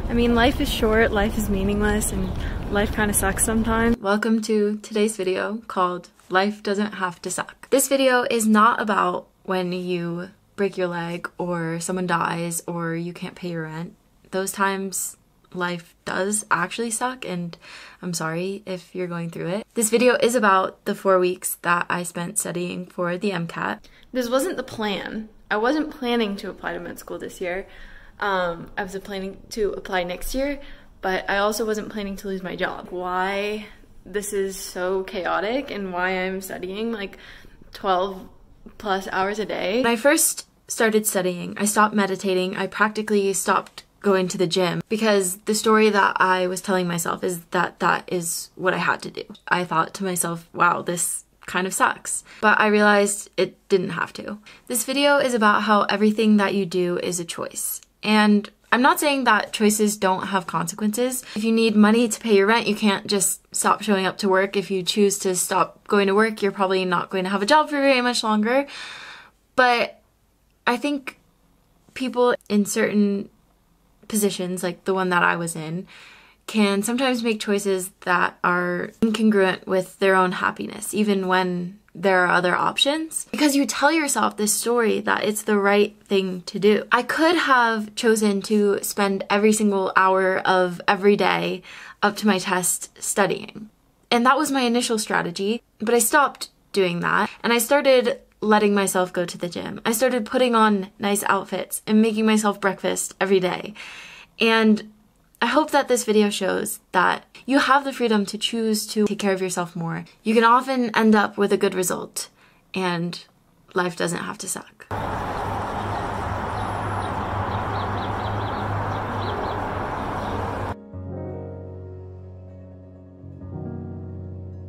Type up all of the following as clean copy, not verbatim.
I mean, life is short, life is meaningless, and life kind of sucks sometimes. Welcome to today's video called Life Doesn't Have to Suck. This video is not about when you break your leg or someone dies or you can't pay your rent. Those times life does actually suck, and I'm sorry if you're going through it. This video is about the 4 weeks that I spent studying for the MCAT. This wasn't the plan. I wasn't planning to apply to med school this year. I was planning to apply next year, but I also wasn't planning to lose my job. Why this is so chaotic and why I'm studying like 12 plus hours a day. When I first started studying, I stopped meditating. I practically stopped going to the gym because the story that I was telling myself is that that is what I had to do. I thought to myself, wow, this kind of sucks. But I realized it didn't have to. This video is about how everything that you do is a choice. And I'm not saying that choices don't have consequences. If you need money to pay your rent, you can't just stop showing up to work. If you choose to stop going to work, you're probably not going to have a job for very much longer. But I think people in certain positions, like the one that I was in, can sometimes make choices that are incongruent with their own happiness, even when there are other options, because you tell yourself this story that it's the right thing to do. I could have chosen to spend every single hour of every day up to my test studying, and that was my initial strategy, but I stopped doing that and I started letting myself go to the gym. I started putting on nice outfits and making myself breakfast every day. And I hope that this video shows that you have the freedom to choose to take care of yourself more. You can often end up with a good result, and life doesn't have to suck.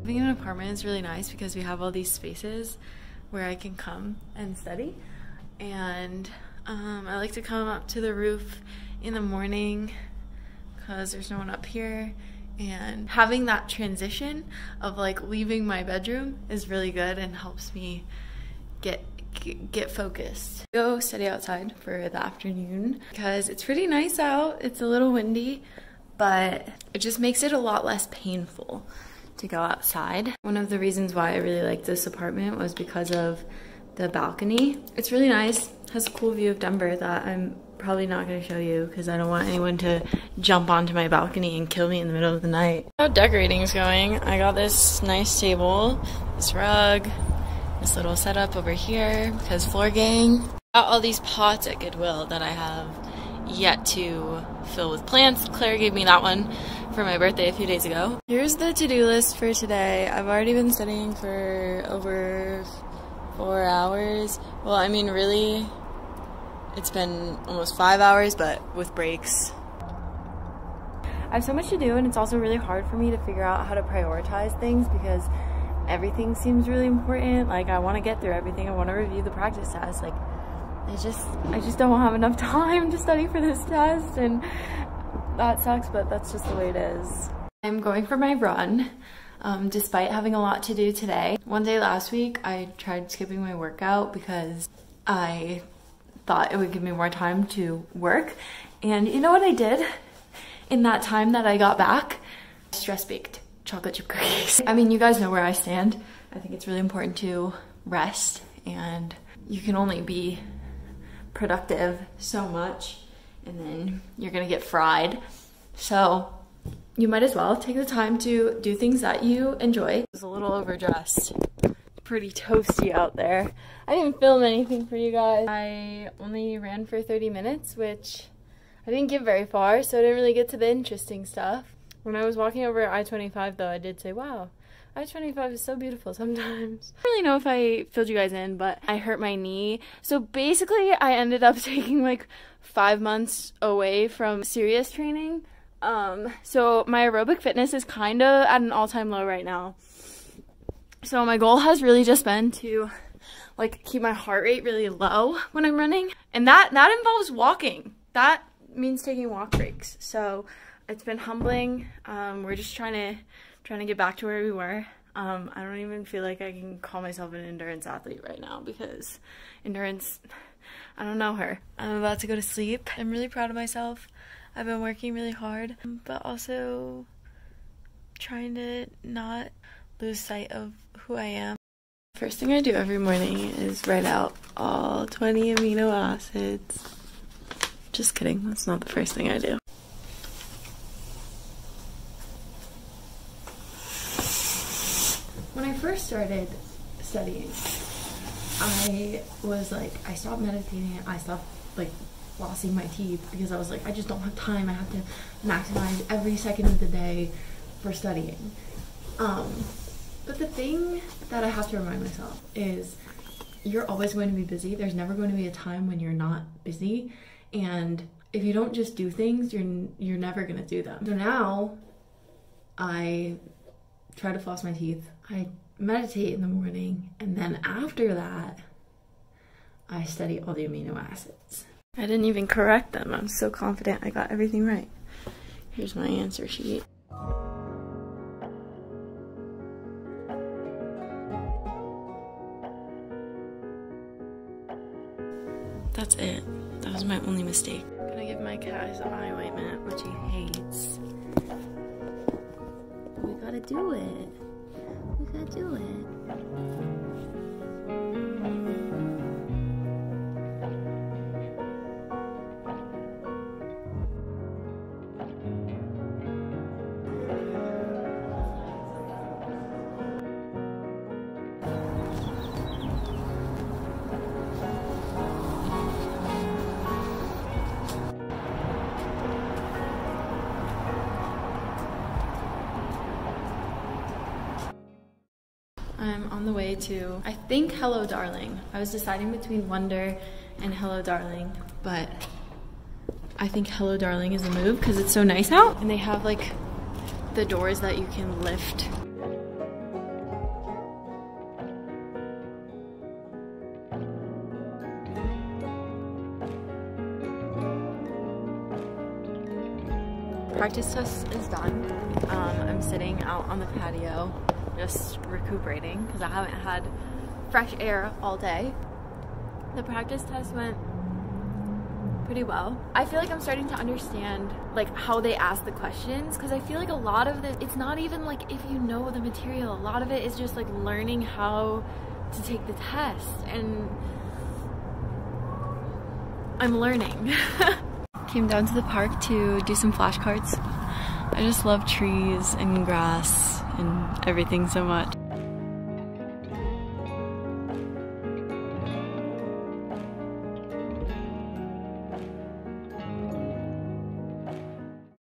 Living in an apartment is really nice because we have all these spaces where I can come and study. And I like to come up to the roof in the morning because there's no one up here, and having that transition of like leaving my bedroom is really good and helps me get focused. Go study outside for the afternoon because it's pretty nice out. It's a little windy, but it just makes it a lot less painful to go outside. One of the reasons why I really liked this apartment was because of the balcony. It's really nice, has a cool view of Denver that I'm probably not going to show you because I don't want anyone to jump onto my balcony and kill me in the middle of the night. How decorating is going. I got this nice table, this rug, this little setup over here because floor gang. Got all these pots at Goodwill that I have yet to fill with plants. Claire gave me that one for my birthday a few days ago. Here's the to-do list for today. I've already been studying for over 4 hours. Well, I mean, really, it's been almost 5 hours, but with breaks. I have so much to do, and it's also really hard for me to figure out how to prioritize things because everything seems really important. Like, I want to get through everything. I want to review the practice test. Like, I just don't have enough time to study for this test, and that sucks, but that's just the way it is. I'm going for my run, despite having a lot to do today. One day last week, I tried skipping my workout because I thought it would give me more time to work. And you know what I did in that time that I got back? Stress baked chocolate chip cookies. I mean, you guys know where I stand. I think it's really important to rest, and you can only be productive so much, and then you're gonna get fried. So you might as well take the time to do things that you enjoy. I was a little overdressed. Pretty toasty out there. I didn't film anything for you guys. I only ran for 30 minutes, which I didn't get very far, so I didn't really get to the interesting stuff. When I was walking over I-25 though, I did say, wow, I-25 is so beautiful sometimes. I don't really know if I filled you guys in, but I hurt my knee. So basically I ended up taking like 5 months away from serious training. So my aerobic fitness is kind of at an all-time low right now. So my goal has really just been to like keep my heart rate really low when I'm running. And that involves walking. That means taking walk breaks. So it's been humbling. We're just trying to get back to where we were. I don't even feel like I can call myself an endurance athlete right now because endurance, I don't know her. I'm about to go to sleep. I'm really proud of myself. I've been working really hard, but also trying to not lose sight of who I am. First thing I do every morning is write out all 20 amino acids. Just kidding, that's not the first thing I do. When I first started studying, I was like, I stopped meditating, I stopped like flossing my teeth because I was like, I just don't have time. I have to maximize every second of the day for studying. But the thing that I have to remind myself is you're always going to be busy. There's never going to be a time when you're not busy. And if you don't just do things, you're never going to do them. So now I try to floss my teeth. I meditate in the morning. And then after that, I study all the amino acids. I didn't even correct them. I'm so confident I got everything right. Here's my answer sheet. That's it. That was my only mistake. I'm gonna give my cat his eye ointment, which he hates. We gotta do it. We gotta do it. I'm on the way to, I think, Hello Darling. I was deciding between Wonder and Hello Darling, but I think Hello Darling is a move because it's so nice out. And they have like the doors that you can lift. Practice test is done. I'm sitting out on the patio just recuperating because I haven't had fresh air all day. The practice test went pretty well. I feel like I'm starting to understand like how they ask the questions, because I feel like a lot of it's not even like if you know the material, a lot of it is just like learning how to take the test, and I'm learning. Came down to the park to do some flashcards. I just love trees and grass and everything so much.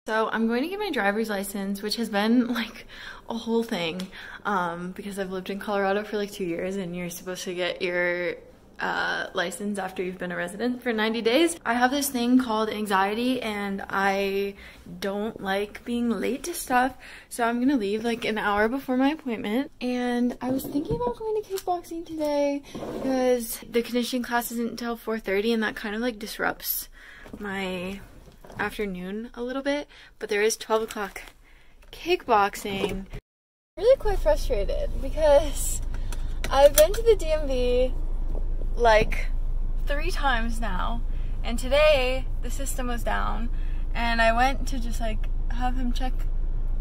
So I'm going to get my driver's license, which has been like a whole thing because I've lived in Colorado for like 2 years, and you're supposed to get your license after you've been a resident for 90 days. I have this thing called anxiety, and I don't like being late to stuff, so I'm gonna leave like an hour before my appointment. And I was thinking about going to kickboxing today because the conditioning class isn't until 4:30, and that kind of like disrupts my afternoon a little bit, but there is 12 o'clock kickboxing. I'm really quite frustrated because I've been to the DMV like 3 times now, and today the system was down, and I went to just like have him check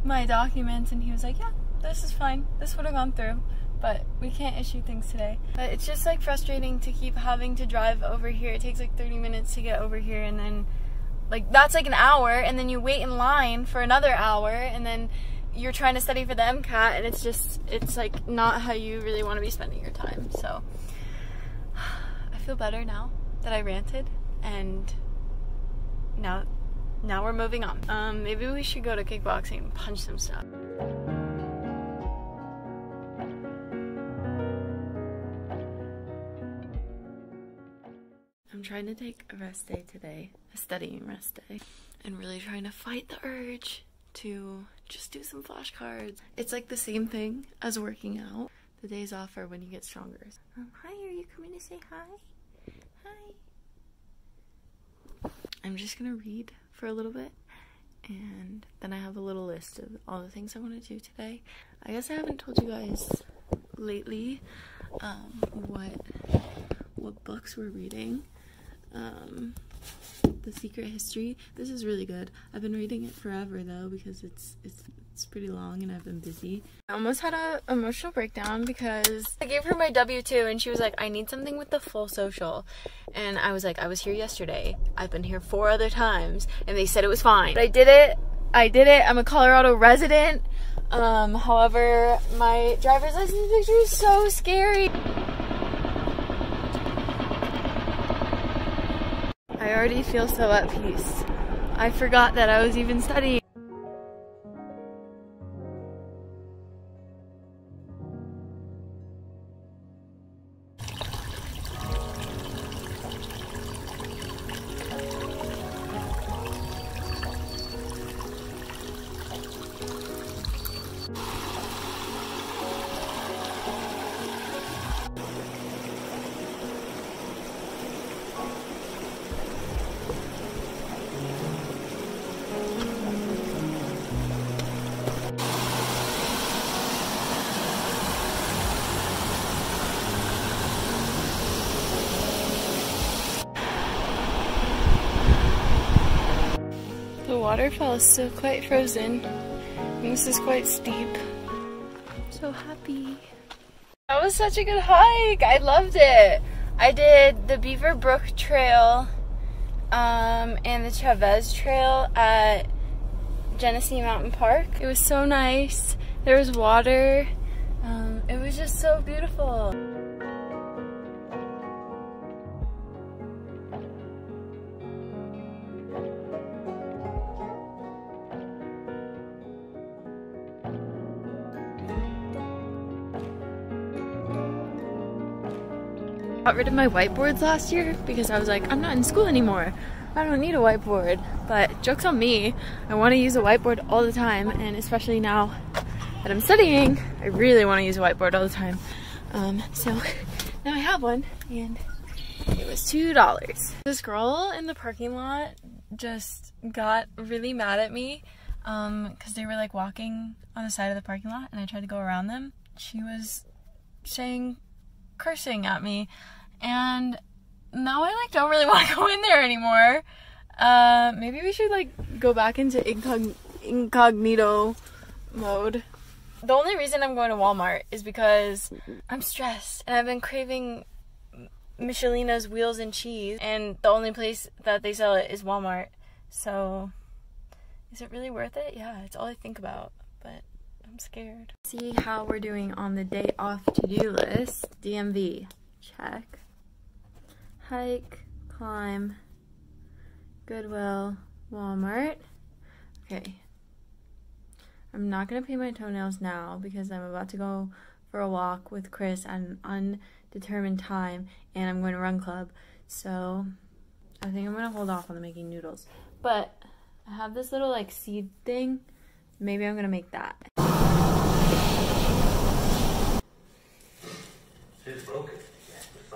my documents, and he was like, yeah, this is fine, this would have gone through, but we can't issue things today. But it's just like frustrating to keep having to drive over here. It takes like 30 minutes to get over here, and then like that's like an hour, and then you wait in line for another hour, and then you're trying to study for the MCAT, and it's like not how you really want to be spending your time. So I feel better now that I ranted, and now we're moving on. Maybe we should go to kickboxing and punch some stuff. I'm trying to take a rest day today, a studying rest day, and really trying to fight the urge to just do some flashcards. It's like the same thing as working out. The days off are when you get stronger. Hi, are you coming to say hi? Hi. I'm just gonna read for a little bit, and then I have a little list of all the things I want to do today. I guess I haven't told you guys lately what books we're reading, The Secret History. This is really good. I've been reading it forever though because it's pretty long and I've been busy. I almost had an emotional breakdown because I gave her my W-2 and she was like, I need something with the full social. And I was like, I was here yesterday. I've been here 4 other times and they said it was fine. But I did it. I'm a Colorado resident. However, my driver's license picture is so scary. I already feel so at peace. I forgot that I was even studying. The waterfall is still quite frozen, and this is quite steep. I'm so happy. That was such a good hike. I loved it. I did the Beaver Brook Trail and the Chavez Trail at Genesee Mountain Park. It was so nice. There was water. It was just so beautiful. Got rid of my whiteboards last year because I was like, I'm not in school anymore. I don't need a whiteboard. But joke's on me. I want to use a whiteboard all the time, and especially now that I'm studying, I really want to use a whiteboard all the time. So now I have one, and it was $2. This girl in the parking lot just got really mad at me because they were like walking on the side of the parking lot, and I tried to go around them. She was cursing at me, and now I like don't really want to go in there anymore. Maybe we should like go back into incognito mode. The only reason I'm going to Walmart is because I'm stressed and I've been craving Michelina's wheels and cheese, and the only place that they sell it is Walmart. So is it really worth it? Yeah, it's all I think about, but I'm scared. See how we're doing on the day off to-do list. DMV, check. Hike, climb, Goodwill, Walmart. Okay. I'm not gonna paint my toenails now because I'm about to go for a walk with Chris at an undetermined time, and I'm going to run club. So I think I'm gonna hold off on making noodles. But I have this little like seed thing. Maybe I'm gonna make that.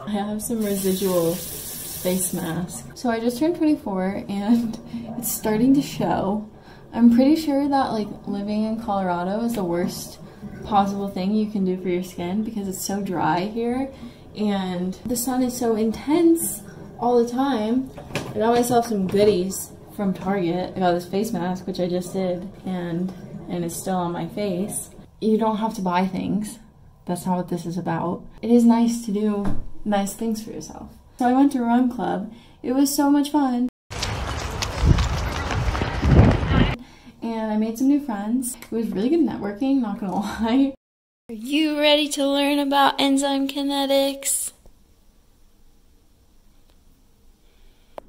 I have some residual face mask. So I just turned 24 and it's starting to show. I'm pretty sure that like living in Colorado is the worst possible thing you can do for your skin because it's so dry here and the sun is so intense all the time. I got myself some goodies from Target. I got this face mask, which I just did, and it's still on my face. You don't have to buy things. That's not what this is about. It is nice to do nice things for yourself. So I went to Run Club. It was so much fun. And I made some new friends. It was really good networking, not gonna lie. Are you ready to learn about enzyme kinetics?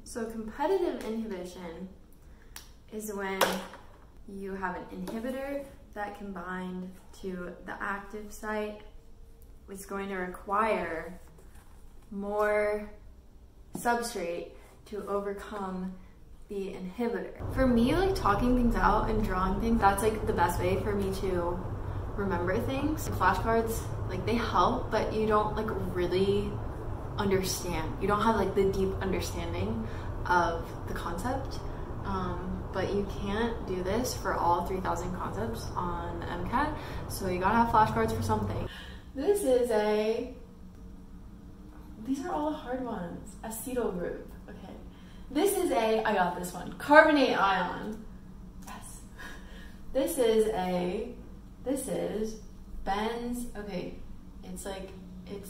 So competitive inhibition is when you have an inhibitor that can bind to the active site. It's going to require more substrate to overcome the inhibitor. For me, like talking things out and drawing things, that's like the best way for me to remember things. Flashcards, like they help, but you don't like really understand. You don't have like the deep understanding of the concept. But you can't do this for all 3,000 concepts on MCAT, so you gotta have flashcards for something. This is these are all the hard ones. Acetyl group, okay. This is I got this one. Carbonate ion. Yes. This is benz. Okay, it's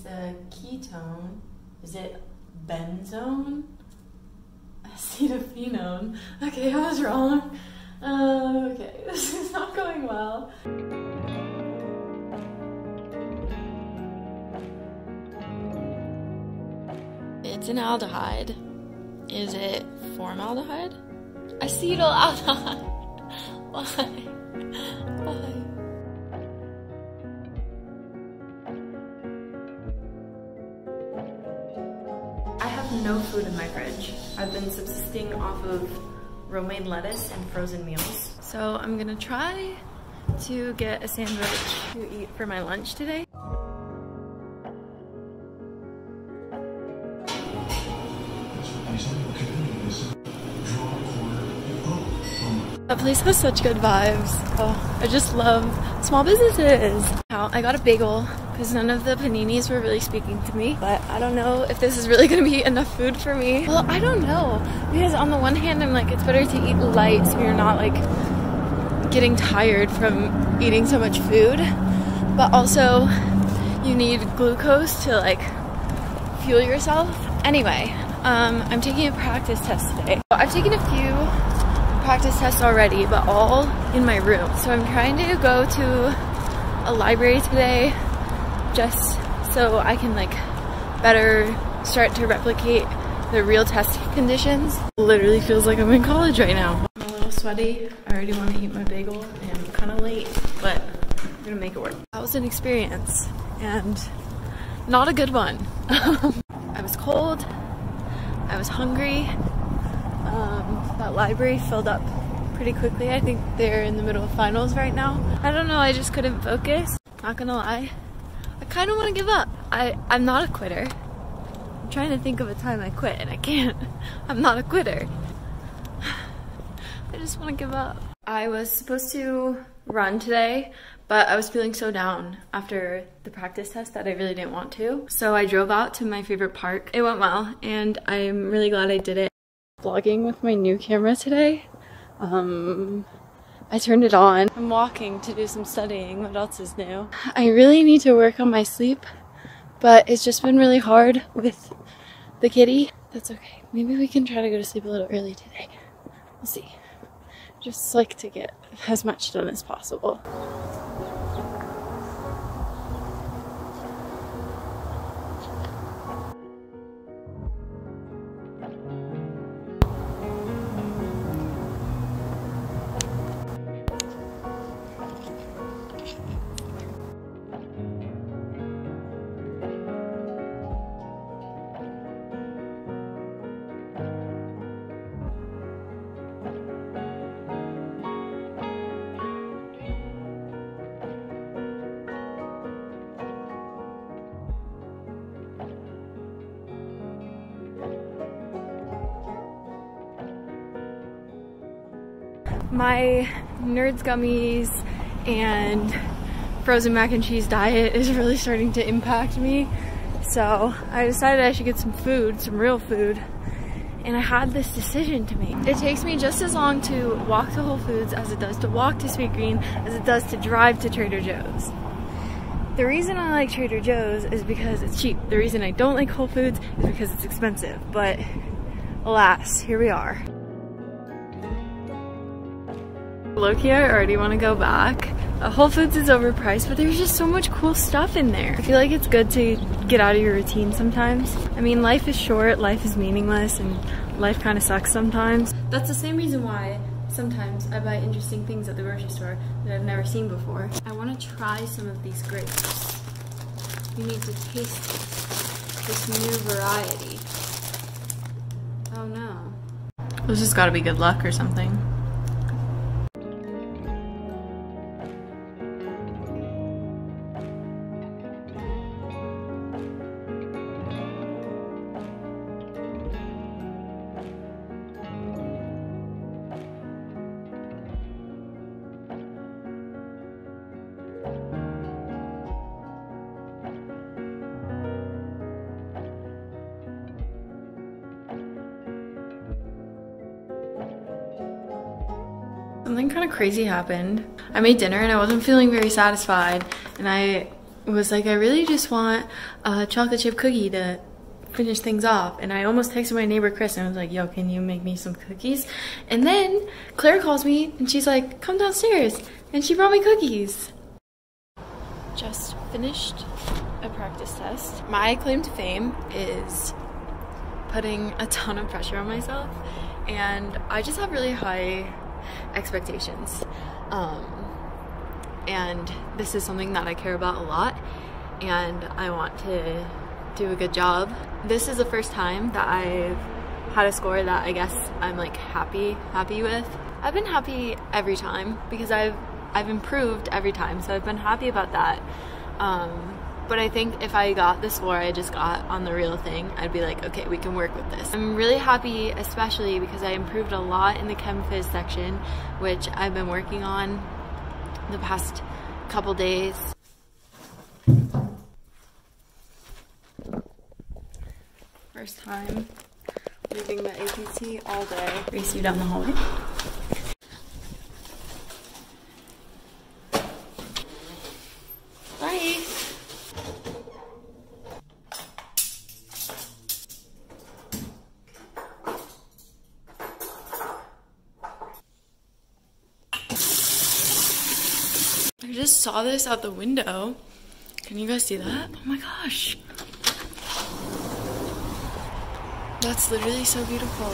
a ketone. Is it benzone? Acetophenone. Okay, I was wrong. Okay, this is not going well. It's an aldehyde. Is it formaldehyde? Acetylaldehyde. Why? Why? I have no food in my fridge. I've been subsisting off of romaine lettuce and frozen meals. So I'm gonna try to get a sandwich to eat for my lunch today. That place has such good vibes. Oh, I just love small businesses. I got a bagel because none of the paninis were really speaking to me, but I don't know if this is really gonna be enough food for me. Well, I don't know, because on the one hand I'm like, it's better to eat light so you're not like getting tired from eating so much food, but also you need glucose to like fuel yourself. Anyway, I'm taking a practice test today. I've taken a few practice tests already, but all in my room. So I'm trying to go to a library today just so I can like better start to replicate the real test conditions. Literally feels like I'm in college right now. I'm a little sweaty. I already want to eat my bagel and I'm kind of late, but I'm gonna make it work. That was an experience and not a good one. I was cold, I was hungry. That library filled up pretty quickly. I think they're in the middle of finals right now. I don't know, I just couldn't focus. Not gonna lie, I kind of want to give up. I'm not a quitter. I'm trying to think of a time I quit and I can't. I'm not a quitter. I just want to give up. I was supposed to run today, but I was feeling so down after the practice test that I really didn't want to. So I drove out to my favorite park. It went well and I'm really glad I did it. Vlogging with my new camera today. I turned it on. I'm walking to do some studying. What else is new? I really need to work on my sleep, but it's just been really hard with the kitty. That's okay. Maybe we can try to go to sleep a little early today. We'll see. Just like to get as much done as possible. My Nerds gummies and frozen mac and cheese diet is really starting to impact me. So I decided I should get some food, some real food. And I had this decision to make. It takes me just as long to walk to Whole Foods as it does to walk to Sweet Green as it does to drive to Trader Joe's. The reason I like Trader Joe's is because it's cheap. The reason I don't like Whole Foods is because it's expensive. But alas, here we are. Low-key, I already want to go back. Whole Foods is overpriced, but there's just so much cool stuff in there. I feel like it's good to get out of your routine sometimes. I mean, life is short, life is meaningless, and life kind of sucks sometimes. That's the same reason why sometimes I buy interesting things at the grocery store that I've never seen before. I want to try some of these grapes. You need to taste this new variety. Oh no. This has got to be good luck or something. Something kind of crazy happened. I made dinner and I wasn't feeling very satisfied, and I was like, I really just want a chocolate chip cookie to finish things off. And I almost texted my neighbor Chris and I was like, yo, can you make me some cookies? And then Claire calls me and she's like, come downstairs, and she brought me cookies. Just finished a practice test. My claim to fame is putting a ton of pressure on myself, and I just have really high expectations. And this is something that I care about a lot, and I want to do a good job. This is the first time that I've had a score that I guess I'm like happy with. I've been happy every time because I've improved every time, so I've been happy about that. But I think if I got the score I just got on the real thing, I'd be like, okay, we can work with this. I'm really happy, especially because I improved a lot in the Chem Phys section, which I've been working on the past couple days. First time leaving the APT all day. Race you down the hallway. Bye. I just saw this out the window. Can you guys see that? Oh my gosh. That's literally so beautiful.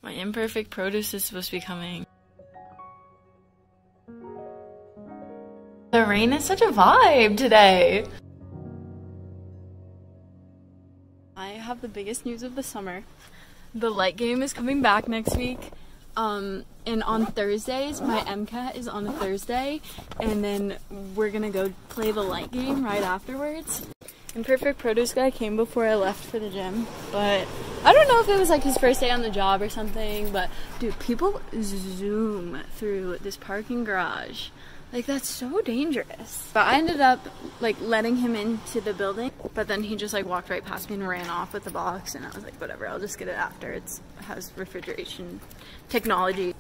My imperfect produce is supposed to be coming. The rain is such a vibe today. I have the biggest news of the summer. The light game is coming back next week. And on Thursdays, my MCAT is on a Thursday, and then we're gonna go play the light game right afterwards. Imperfect produce guy came before I left for the gym, but I don't know if it was like his first day on the job or something, but dude, people zoom through this parking garage. Like, that's so dangerous. But I ended up like letting him into the building, but then he just like walked right past me and ran off with the box, and I was like, whatever, I'll just get it after. It has refrigeration technology.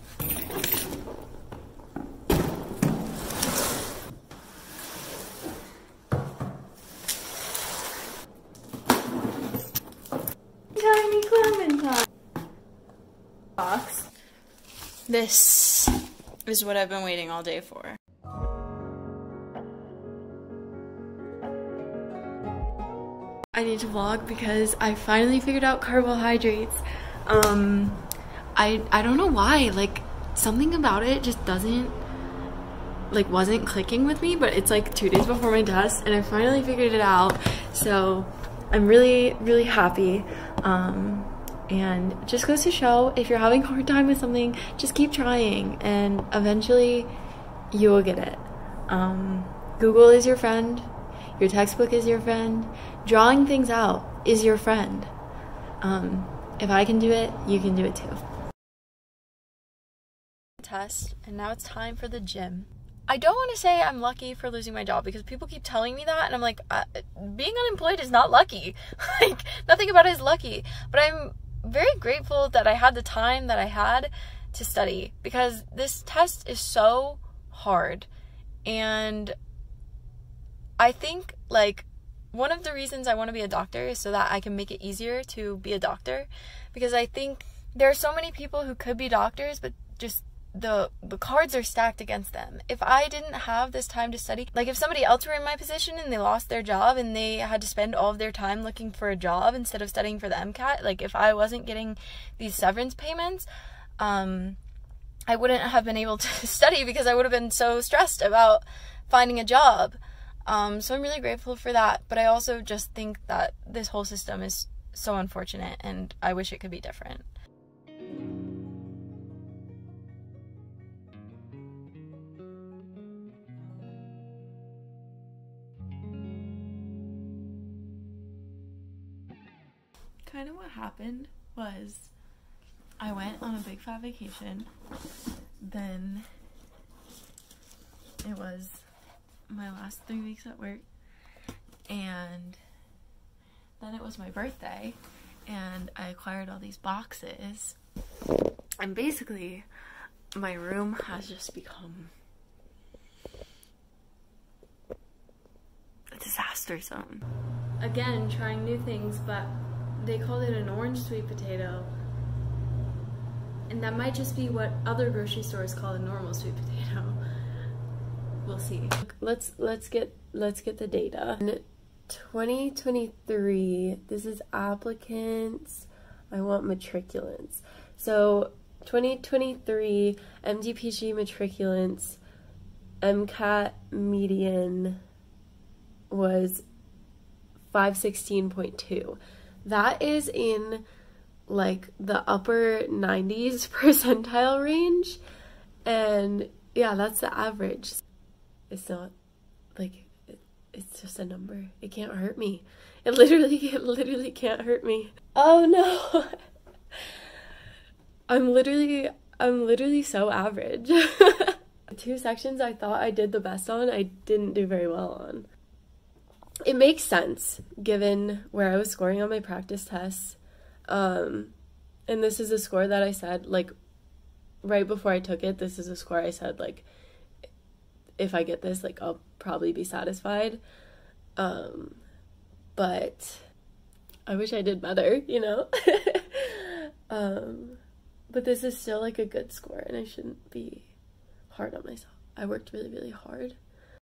Tiny Clementine box. This is what I've been waiting all day for. I need to vlog because I finally figured out carbohydrates. I don't know why, like something about it just wasn't clicking with me, but it's like 2 days before my test and I finally figured it out, so I'm really happy. And it just goes to show, if you're having a hard time with something, just keep trying and eventually you will get it. Google is your friend. Your textbook is your friend. Drawing things out is your friend. If I can do it, you can do it too. Test, and now it's time for the gym. I don't want to say I'm lucky for losing my job because people keep telling me that, and I'm like, being unemployed is not lucky. Like, nothing about it is lucky. But I'm very grateful that I had the time that I had to study, because this test is so hard. And I think, like, one of the reasons I want to be a doctor is so that I can make it easier to be a doctor, because I think there are so many people who could be doctors, but just the cards are stacked against them. If I didn't have this time to study, like if somebody else were in my position and they lost their job and they had to spend all of their time looking for a job instead of studying for the MCAT, like if I wasn't getting these severance payments, I wouldn't have been able to study because I would have been so stressed about finding a job. So I'm really grateful for that, but I also just think that this whole system is so unfortunate and I wish it could be different. Kind of what happened was I went on a big fat vacation, then it was my last 3 weeks at work, and then it was my birthday, and I acquired all these boxes, and basically my room has just become a disaster zone. Again, trying new things, but they called it an orange sweet potato, and that might just be what other grocery stores call a normal sweet potato. We'll see. Let's get the data. In 2023, this is applicants. I want matriculants. So 2023 MDPG matriculants, MCAT median was 516.2. That is in like the upper 90s percentile range, and yeah, that's the average. It's not like it's just a number. It can't hurt me. It literally can't hurt me. Oh no. I'm literally so average. 2 sections I thought I did the best on, I didn't do very well on. It makes sense given where I was scoring on my practice tests. And this is a score that I said, like, right before I took it, this is a score I said, like, if I get this, like, I'll probably be satisfied. But I wish I did better, you know? But this is still, like, a good score, and I shouldn't be hard on myself. I worked really, really hard.